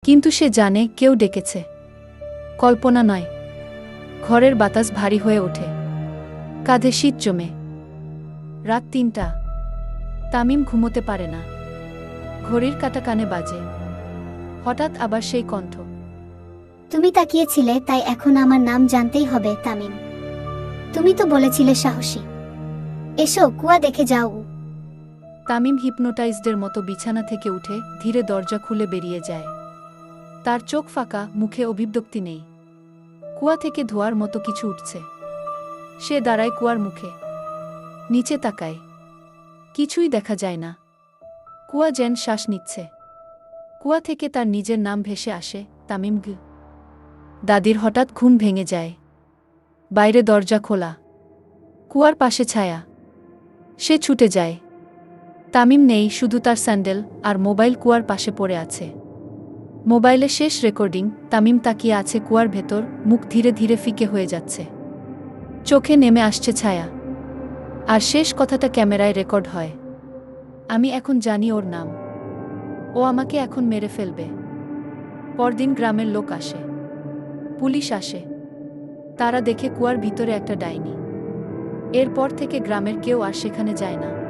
কিন্তু সে জানে কেউ ডেকেছে, কল্পনা নয়। ঘরের বাতাস ভারী হয়ে ওঠে, কাঁধে শীত জমে। রাত ৩টা। তামিম ঘুমোতে পারে না। ঘড়ির কাঁটা কানে বাজে। হঠাৎ আবার সেই কণ্ঠ। তুমি তাকিয়েছিলে, তাই এখন আমার নাম জানতেই হবে, তামিম। তুমি তো বলেছিলে সাহসী। এসো, কুয়া দেখে যাও। তামিম হিপনোটাইজডের মতো বিছানা থেকে উঠে ধীরে দরজা খুলে বেরিয়ে যায়। তার চোখ ফাঁকা, মুখে অভিব্যক্তি নেই। কুয়া থেকে ধোঁয়ার মতো কিছু উঠছে। সে দাঁড়ায় কুয়ার মুখে, নিচে তাকায়। কিছুই দেখা যায় না। কুয়া যেন শ্বাস নিচ্ছে। কুয়া থেকে তার নিজের নাম ভেসে আসে, তামিম গ। দাদির হঠাৎ ঘুম ভেঙে যায়। বাইরে দরজা খোলা, কুয়ার পাশে ছায়া। সে ছুটে যায়। তামিম নেই, শুধু তার স্যান্ডেল আর মোবাইল কুয়ার পাশে পড়ে আছে। মোবাইলে শেষ রেকর্ডিং। তামিম তাকিয়ে আছে কুয়ার ভেতর, মুখ ধীরে ধীরে ফিকে হয়ে যাচ্ছে। চোখে নেমে আসছে ছায়া। আর শেষ কথাটা ক্যামেরায় রেকর্ড হয়। আমি এখন জানি ওর নাম। ও আমাকে এখন মেরে ফেলবে। পরদিন গ্রামের লোক আসে, পুলিশ আসে। তারা দেখে কুয়ার ভিতরে একটা ডাইনি। এরপর থেকে গ্রামের কেউ আর সেখানে যায় না।